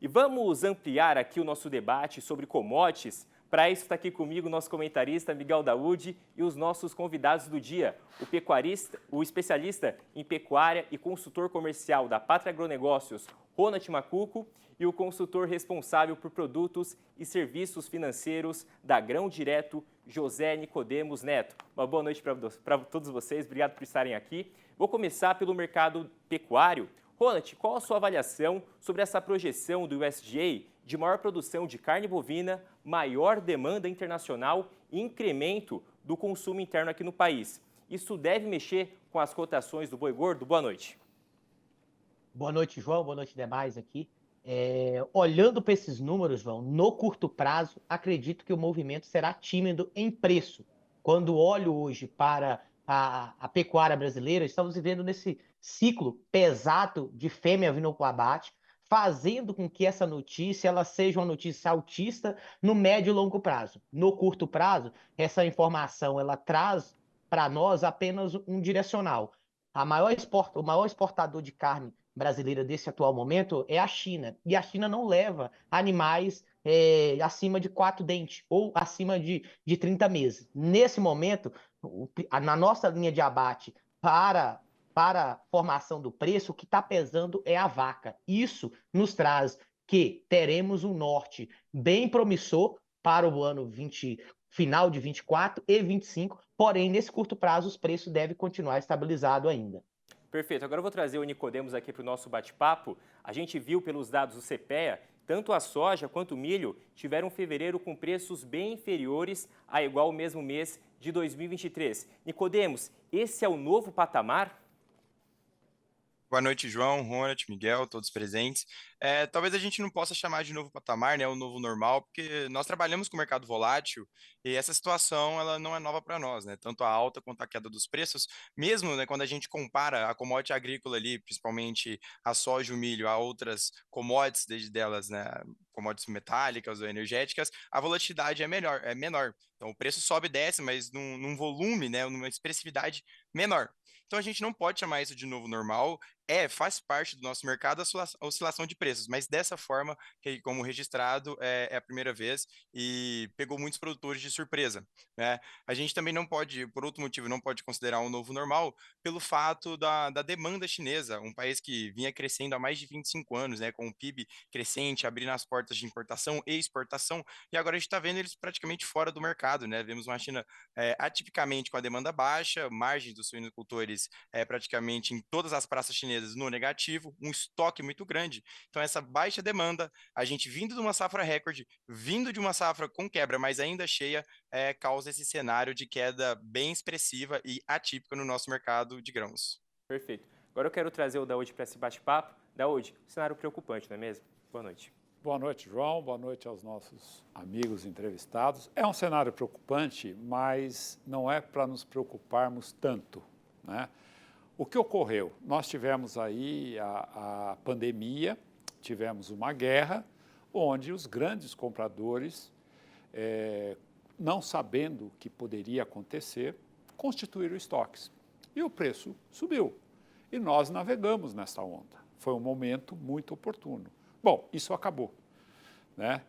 E vamos ampliar aqui o nosso debate sobre commodities. Para isso está aqui comigo o nosso comentarista Miguel Daúde e os nossos convidados do dia, o pecuarista, o especialista em pecuária e consultor comercial da Pátria Agronegócios, Ronald Macuco, e o consultor responsável por produtos e serviços financeiros da Grão Direto, José Nicodemos Neto. Uma boa noite para todos vocês, obrigado por estarem aqui. Vou começar pelo mercado pecuário. Ronald, qual a sua avaliação sobre essa projeção do USDA de maior produção de carne bovina, maior demanda internacional e incremento do consumo interno aqui no país? Isso deve mexer com as cotações do boi gordo? Boa noite. Boa noite, João. Boa noite, demais aqui. Olhando para esses números, João, no curto prazo, acredito que o movimento será tímido em preço. Quando olho hoje para a pecuária brasileira, estamos vivendo nesse ciclo pesado de fêmea vindo para o abate, fazendo com que essa notícia ela seja uma notícia altista no médio e longo prazo. No curto prazo, essa informação ela traz para nós apenas um direcional. O maior exportador de carne brasileira desse atual momento é a China. E a China não leva animais acima de 4 dentes ou acima de 30 meses. Nesse momento, na nossa linha de abate para a formação do preço, o que está pesando é a vaca. Isso nos traz que teremos um norte bem promissor para o ano 20, final de 24 e 25, porém, nesse curto prazo, os preços devem continuar estabilizados ainda. Perfeito. Agora eu vou trazer o Nicodemos aqui para o nosso bate-papo. A gente viu pelos dados do CPEA, tanto a soja quanto o milho tiveram fevereiro com preços bem inferiores a igual o mesmo mês de 2023. Nicodemos, esse é o novo patamar? Boa noite, João, Ronald, Miguel, todos presentes. Talvez a gente não possa chamar de novo patamar, né, o novo normal, porque nós trabalhamos com o mercado volátil e essa situação ela não é nova para nós, né? Tanto a alta quanto a queda dos preços, mesmo, né, quando a gente compara a commodity agrícola ali, principalmente a soja e o milho, a outras commodities, desde delas, né, commodities metálicas ou energéticas, a volatilidade é menor. Então o preço sobe e desce, mas num volume, né, numa expressividade menor. Então a gente não pode chamar isso de novo normal. Faz parte do nosso mercado a oscilação de preços, mas dessa forma, que como registrado, é a primeira vez e pegou muitos produtores de surpresa, né? A gente também não pode, por outro motivo, não pode considerar um novo normal pelo fato da demanda chinesa, um país que vinha crescendo há mais de 25 anos, né, com o PIB crescente, abrindo as portas de importação e exportação, e agora a gente está vendo eles praticamente fora do mercado, né? Vemos uma China atipicamente com a demanda baixa, margens dos suinocultores praticamente em todas as praças chinesas no negativo, um estoque muito grande. Então, essa baixa demanda, a gente vindo de uma safra recorde, vindo de uma safra com quebra, mas ainda cheia, causa esse cenário de queda bem expressiva e atípica no nosso mercado de grãos. Perfeito. Agora eu quero trazer o Daúde para esse bate-papo. Daúde, cenário preocupante, não é mesmo? Boa noite. Boa noite, João. Boa noite aos nossos amigos entrevistados. É um cenário preocupante, mas não é para nos preocuparmos tanto, né? O que ocorreu? Nós tivemos aí a pandemia, tivemos uma guerra, onde os grandes compradores, não sabendo o que poderia acontecer, constituíram estoques. E o preço subiu. E nós navegamos nessa onda. Foi um momento muito oportuno. Bom, isso acabou, né?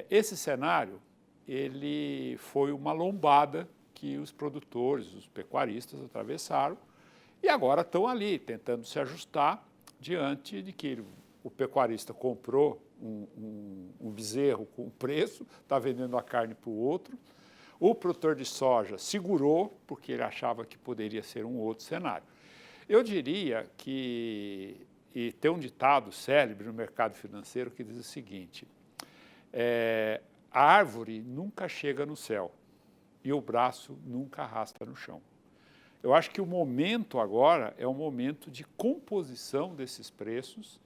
Esse cenário, ele foi uma lombada que os produtores, os pecuaristas atravessaram e agora estão ali tentando se ajustar diante de que o pecuarista comprou um bezerro com preço, está vendendo a carne para o outro. O produtor de soja segurou porque ele achava que poderia ser um outro cenário. Eu diria que e tem um ditado célebre no mercado financeiro que diz o seguinte: a árvore nunca chega no céu e o braço nunca arrasta no chão. Eu acho que o momento agora é um momento de composição desses preços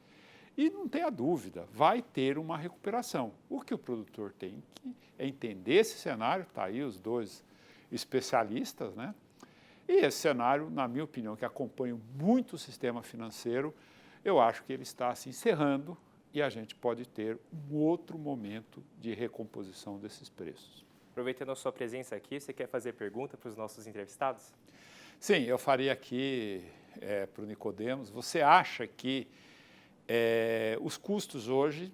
e não tenha dúvida, vai ter uma recuperação. O que o produtor tem que entender esse cenário, está aí os dois especialistas, né? E esse cenário, na minha opinião, que acompanha muito o sistema financeiro, eu acho que ele está se encerrando e a gente pode ter um outro momento de recomposição desses preços. Aproveitando a sua presença aqui, você quer fazer pergunta para os nossos entrevistados? Sim, eu faria aqui para o Nicodemos. Você acha que Os custos hoje,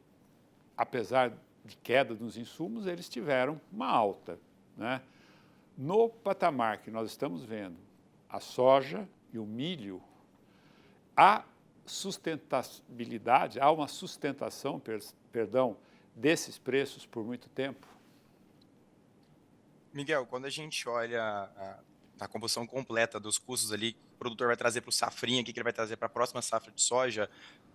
apesar de queda nos insumos, eles tiveram uma alta, né? No patamar que nós estamos vendo, a soja e o milho, há sustentabilidade, há uma sustentação, desses preços por muito tempo? Miguel, quando a gente olha a composição completa dos custos ali, que o produtor vai trazer para o safrinha, o que ele vai trazer para a próxima safra de soja,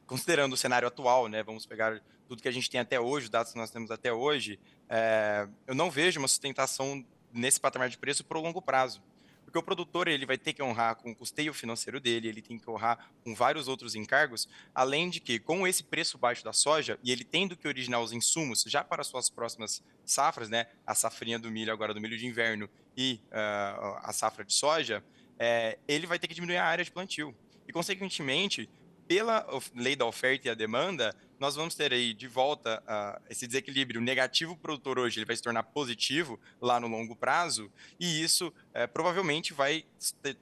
considerando o cenário atual, né, vamos pegar tudo que a gente tem até hoje, os dados que nós temos até hoje, eu não vejo uma sustentação nesse patamar de preço para o longo prazo. Porque o produtor ele vai ter que honrar com o custeio financeiro dele, ele tem que honrar com vários outros encargos, além de que, com esse preço baixo da soja, e ele tendo que originar os insumos já para suas próximas safras, né, a safrinha do milho agora, do milho de inverno e a safra de soja, ele vai ter que diminuir a área de plantio. E, consequentemente, pela lei da oferta e a demanda, nós vamos ter aí de volta esse desequilíbrio negativo produtor hoje, ele vai se tornar positivo lá no longo prazo, e isso provavelmente vai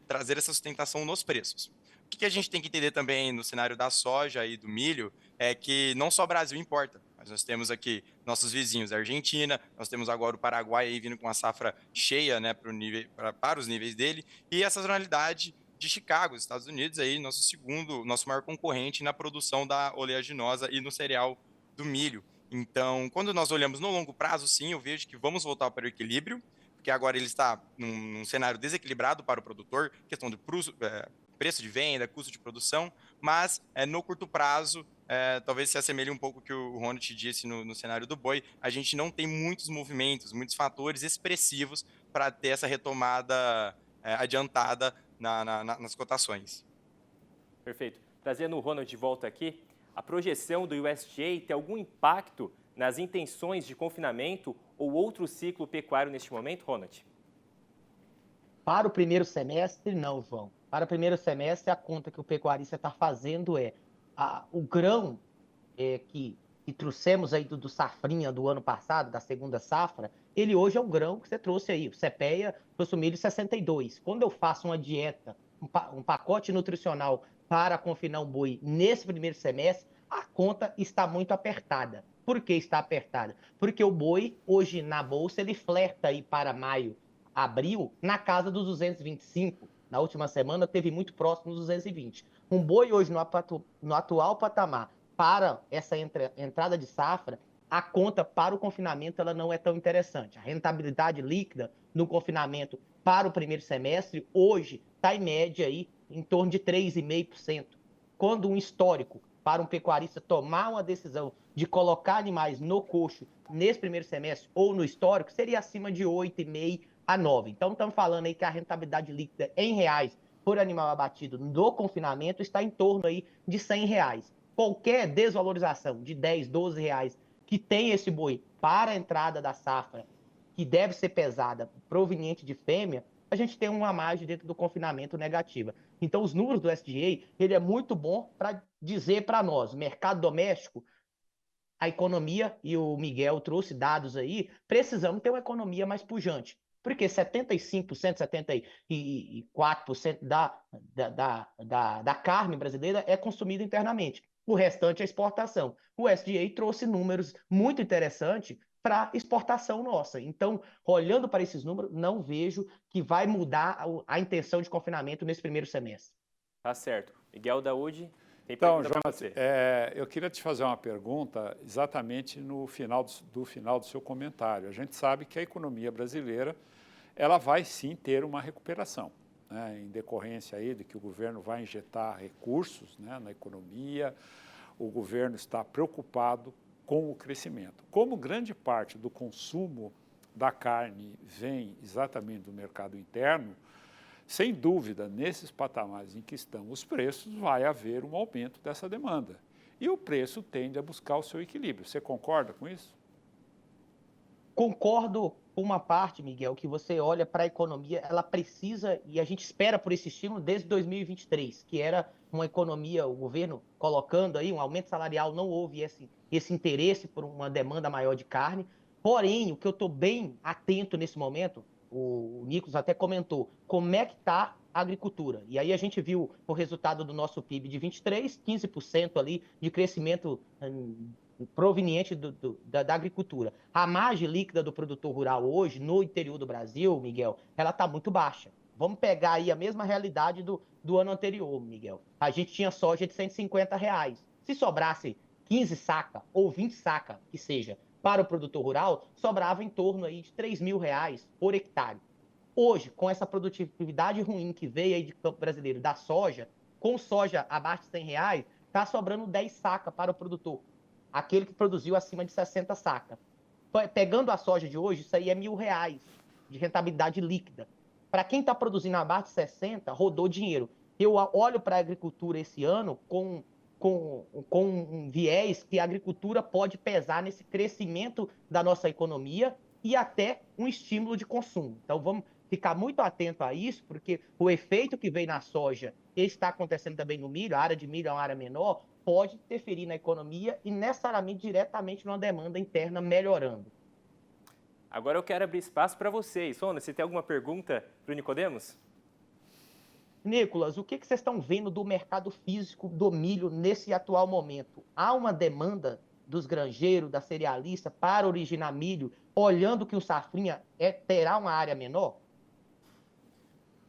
trazer essa sustentação nos preços. O que a gente tem que entender também no cenário da soja e do milho é que não só o Brasil importa, mas nós temos aqui nossos vizinhos, a Argentina, nós temos agora o Paraguai aí vindo com a safra cheia, né, para os níveis dele, e essa sazonalidade de Chicago, Estados Unidos, aí, nosso maior concorrente na produção da oleaginosa e no cereal do milho. Então, quando nós olhamos no longo prazo, sim, eu vejo que vamos voltar para o equilíbrio, porque agora ele está num cenário desequilibrado para o produtor, questão de preço de venda, custo de produção, mas no curto prazo, talvez se assemelhe um pouco ao que o Ronald disse no cenário do boi, a gente não tem muitos movimentos, muitos fatores expressivos para ter essa retomada adiantada nas cotações. Perfeito. Trazendo o Ronald de volta aqui, a projeção do USDA tem algum impacto nas intenções de confinamento ou outro ciclo pecuário neste momento, Ronald? Para o primeiro semestre, não, João. Para o primeiro semestre, a conta que o pecuarista está fazendo o grão que trouxemos aí do safrinha do ano passado, da segunda safra, ele hoje é o grão que você trouxe aí. O CPEA trouxe o milho 62. Quando eu faço uma dieta, um pacote nutricional para confinar um boi nesse primeiro semestre, a conta está muito apertada. Por que está apertada? Porque o boi, hoje na bolsa, ele flerta aí para maio, abril, na casa dos 225. Na última semana, teve muito próximo dos 220. Um boi hoje, no atual patamar, para essa entrada de safra, a conta para o confinamento ela não é tão interessante. A rentabilidade líquida no confinamento para o primeiro semestre, hoje, está em média aí, em torno de 3,5%. Quando um histórico para um pecuarista tomar uma decisão de colocar animais no coxo nesse primeiro semestre ou no histórico, seria acima de 8,5% a 9%. Então, estamos falando aí que a rentabilidade líquida em reais por animal abatido no confinamento está em torno aí de R$100. Qualquer desvalorização de 10, 12 reais que tem esse boi para a entrada da safra, que deve ser pesada, proveniente de fêmea, a gente tem uma margem dentro do confinamento negativa. Então, os números do SDA, ele é muito bom para dizer para nós, mercado doméstico, a economia, e o Miguel trouxe dados aí, precisamos ter uma economia mais pujante. Porque 75%, 74% da carne brasileira é consumida internamente. O restante é exportação. O SDA trouxe números muito interessantes para exportação nossa. Então, olhando para esses números, não vejo que vai mudar a intenção de confinamento nesse primeiro semestre. Tá certo. Miguel Daúde, tem Então, pergunta João, para você. eu queria te fazer uma pergunta exatamente no final do seu comentário. A gente sabe que a economia brasileira ela vai sim ter uma recuperação, né, em decorrência aí de que o governo vai injetar recursos, né, na economia, o governo está preocupado com o crescimento. Como grande parte do consumo da carne vem exatamente do mercado interno, sem dúvida, nesses patamares em que estão os preços, vai haver um aumento dessa demanda. E o preço tende a buscar o seu equilíbrio. Você concorda com isso? Concordo com uma parte, Miguel, que você olha para a economia, ela precisa, e a gente espera por esse estímulo desde 2023, que era uma economia, o governo colocando aí um aumento salarial, não houve esse interesse por uma demanda maior de carne. Porém, o que eu estou bem atento nesse momento, o Nicolas até comentou, como é que está agricultura. E aí a gente viu o resultado do nosso PIB de 23, 15% ali de crescimento proveniente da agricultura. A margem líquida do produtor rural hoje, no interior do Brasil, Miguel, ela está muito baixa. Vamos pegar aí a mesma realidade do ano anterior, Miguel. A gente tinha soja de R$ 150. Se sobrasse 15 saca ou 20 saca, que seja, para o produtor rural, sobrava em torno aí de R$ 3.000 por hectare. Hoje, com essa produtividade ruim que veio aí de campo brasileiro da soja, com soja abaixo de R$ 100, está sobrando 10 sacas para o produtor, aquele que produziu acima de 60 sacas. Pegando a soja de hoje, isso aí é R$ 1.000 de rentabilidade líquida. Para quem está produzindo abaixo de 60, rodou dinheiro. Eu olho para a agricultura esse ano com um viés que a agricultura pode pesar nesse crescimento da nossa economia e até um estímulo de consumo. Então vamos ficar muito atento a isso, porque o efeito que vem na soja está acontecendo também no milho, a área de milho é uma área menor, pode interferir na economia e necessariamente diretamente numa demanda interna melhorando. Agora eu quero abrir espaço para vocês. Rona, você tem alguma pergunta para o Nicodemos? Nicolas, o que vocês estão vendo do mercado físico do milho nesse atual momento? Há uma demanda dos granjeiros, da cerealista, para originar milho, olhando que o safrinha terá uma área menor?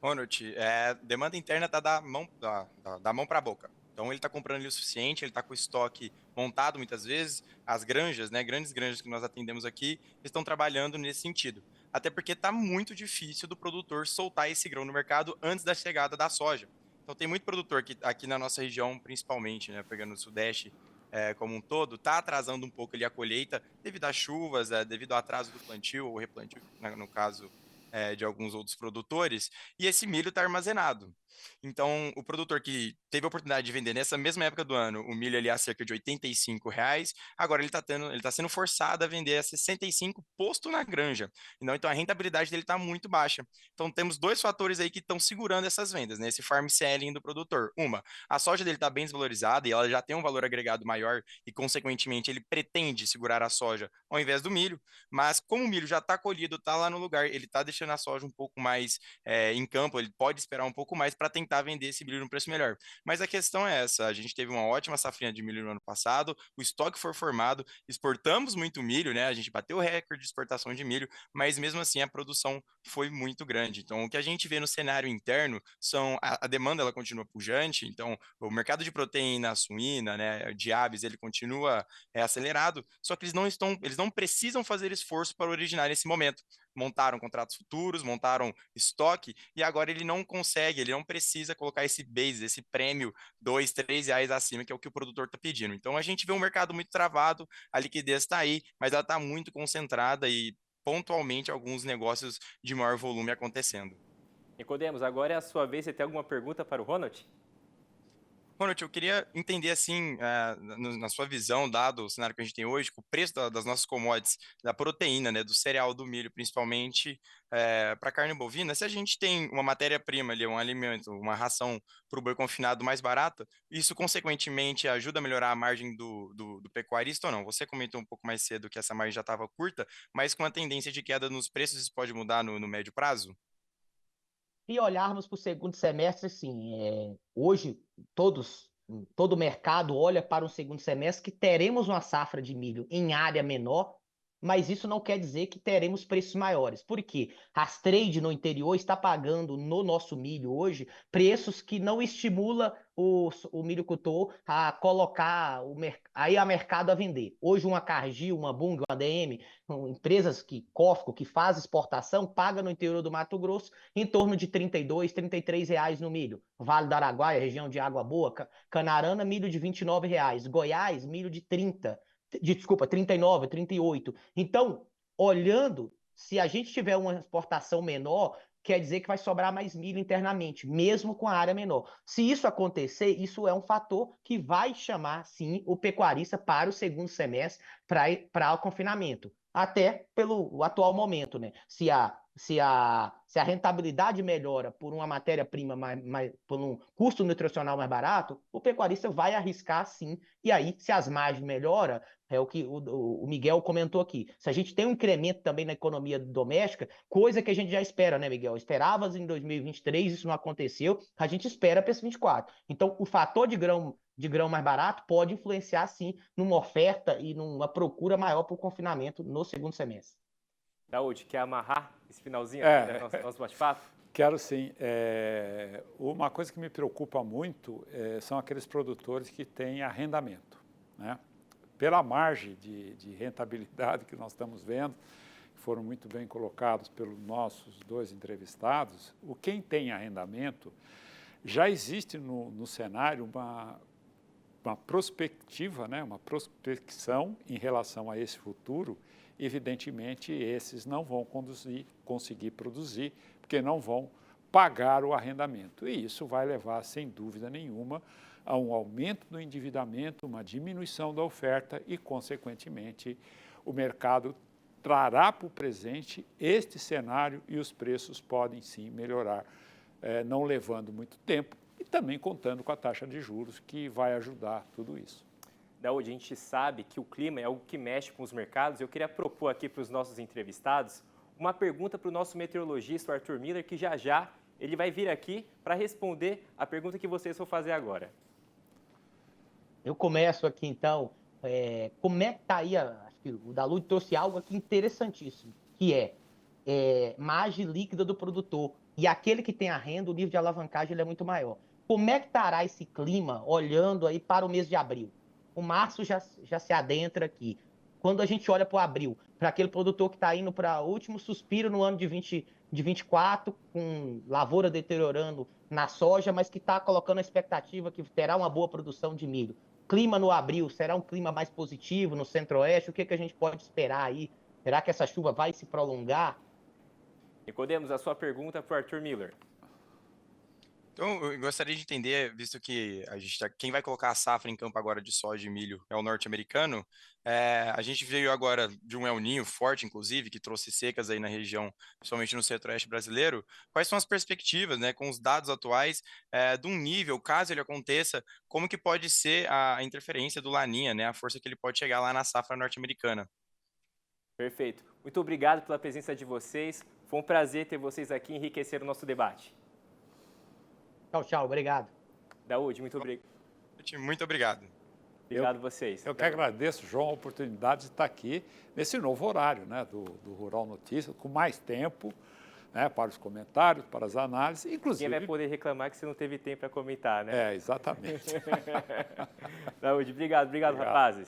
Ronald, demanda interna está da mão para a boca. Então ele está comprando ali o suficiente, ele está com o estoque montado muitas vezes. As granjas, né, grandes granjas que nós atendemos aqui, estão trabalhando nesse sentido. Até porque está muito difícil do produtor soltar esse grão no mercado antes da chegada da soja. Então tem muito produtor que aqui na nossa região, principalmente, né, pegando o Sudeste como um todo, está atrasando um pouco ali a colheita devido às chuvas, devido ao atraso do plantio ou replantio, no caso de alguns outros produtores, e esse milho está armazenado. Então, o produtor que teve a oportunidade de vender nessa mesma época do ano o milho ali a cerca de R$ 85, agora ele tá sendo forçado a vender a 65 posto na granja. Então a rentabilidade dele está muito baixa. Então, temos dois fatores aí que estão segurando essas vendas, né? Esse farm selling do produtor. Uma, a soja dele está bem desvalorizada e ela já tem um valor agregado maior e, consequentemente, ele pretende segurar a soja ao invés do milho, mas como o milho já está colhido, está lá no lugar, ele está deixando a soja um pouco mais em campo, ele pode esperar um pouco mais para tentar vender esse milho no preço melhor. Mas a questão é essa, a gente teve uma ótima safrinha de milho no ano passado, o estoque foi formado, exportamos muito milho, né? A gente bateu o recorde de exportação de milho, mas mesmo assim a produção foi muito grande. Então, o que a gente vê no cenário interno são a demanda ela continua pujante, então o mercado de proteína suína, né, de aves, ele continua acelerado, só que eles não precisam fazer esforço para originar nesse momento. Montaram contratos futuros, montaram estoque e agora ele não consegue, ele não precisa colocar esse base, esse prêmio R$ 2, R$ 3 acima, que é o que o produtor está pedindo. Então a gente vê um mercado muito travado, a liquidez está aí, mas ela está muito concentrada e pontualmente alguns negócios de maior volume acontecendo. Nicodemos, agora é a sua vez. Você tem alguma pergunta para o Ronald? Ronald, eu queria entender, assim, na sua visão, dado o cenário que a gente tem hoje, com o preço das nossas commodities, da proteína, né, do cereal, do milho, principalmente, para carne bovina, se a gente tem uma matéria-prima ali, um alimento, uma ração para o boi confinado mais barata, isso, consequentemente, ajuda a melhorar a margem do pecuarista ou não? Você comentou um pouco mais cedo que essa margem já estava curta, mas com a tendência de queda nos preços, isso pode mudar no médio prazo? E olharmos para o segundo semestre, sim, hoje todo o mercado olha para o segundo semestre que teremos uma safra de milho em área menor, mas isso não quer dizer que teremos preços maiores. Por quê? As trade no interior está pagando no nosso milho hoje preços que não estimula o milhocultor a colocar aí a mercado a vender. Hoje uma Cargill, uma Bunge, uma DM, empresas que Cofco, que faz exportação, paga no interior do Mato Grosso em torno de R$ 32, R$ 33 no milho. Vale do Araguaia, região de água boa, Canarana, milho de R$ 29. Goiás, milho de 30. Desculpa, 39, 38. Então, olhando, se a gente tiver uma exportação menor, quer dizer que vai sobrar mais milho internamente, mesmo com a área menor. Se isso acontecer, isso é um fator que vai chamar, sim, o pecuarista para o segundo semestre, para o confinamento. Até pelo atual momento, né? Se se a rentabilidade melhora por uma matéria-prima, por um custo nutricional mais barato, o pecuarista vai arriscar sim. E aí, se as margens melhoram, é o que o Miguel comentou aqui. Se a gente tem um incremento também na economia doméstica, coisa que a gente já espera, né, Miguel? Esperava em 2023, isso não aconteceu, a gente espera para esse 24. Então, o fator de grão mais barato pode influenciar, sim, numa oferta e numa procura maior para o confinamento no segundo semestre. Daúde, quer amarrar esse finalzinho aqui do nosso bate-papo? Quero sim. Uma coisa que me preocupa muito são aqueles produtores que têm arrendamento, né? Pela margem de rentabilidade que nós estamos vendo, que foram muito bem colocados pelos nossos dois entrevistados, quem tem arrendamento, já existe no cenário uma prospectiva, né? Uma prospecção em relação a esse futuro. Evidentemente, esses não vão conseguir produzir, porque não vão pagar o arrendamento. E isso vai levar, sem dúvida nenhuma, a um aumento do endividamento, uma diminuição da oferta e, consequentemente, o mercado trará para o presente este cenário e os preços podem sim melhorar, não levando muito tempo e também contando com a taxa de juros, que vai ajudar tudo isso. Daúde, a gente sabe que o clima é algo que mexe com os mercados. Eu queria propor aqui para os nossos entrevistados uma pergunta para o nosso meteorologista, o Arthur Miller, que já ele vai vir aqui para responder a pergunta que vocês vão fazer agora. Eu começo aqui, então. Como é que está aí? Acho que o Dalude trouxe algo aqui interessantíssimo, que é margem líquida do produtor. E aquele que tem a renda, o nível de alavancagem ele é muito maior. Como é que estará esse clima olhando aí para o mês de abril? O março já se adentra aqui. Quando a gente olha para o abril, para aquele produtor que está indo para o último suspiro no ano de 24, com lavoura deteriorando na soja, mas que está colocando a expectativa que terá uma boa produção de milho. Clima no abril, será um clima mais positivo no centro-oeste? O que a gente pode esperar aí? Será que essa chuva vai se prolongar? Nicodemos, a sua pergunta para o Arthur Miller. Então, eu gostaria de entender, visto que quem vai colocar a safra em campo agora de soja e milho é o norte-americano, a gente veio agora de um El Niño forte, inclusive, que trouxe secas aí na região, principalmente no centro-oeste brasileiro. Quais são as perspectivas, né, com os dados atuais, de um nível, caso ele aconteça, como que pode ser a interferência do Laninha, né, a força que ele pode chegar lá na safra norte-americana? Perfeito. Muito obrigado pela presença de vocês. Foi um prazer ter vocês aqui e enriquecer o nosso debate. Tchau, obrigado. Daúde, muito obrigado. Muito obrigado. Obrigado a vocês. Eu que agradeço, João, a oportunidade de estar aqui nesse novo horário, né, do Rural Notícias, com mais tempo, né, para os comentários, para as análises, inclusive... Ninguém vai poder reclamar que você não teve tempo para comentar, né? Exatamente. Daúde, obrigado, rapazes.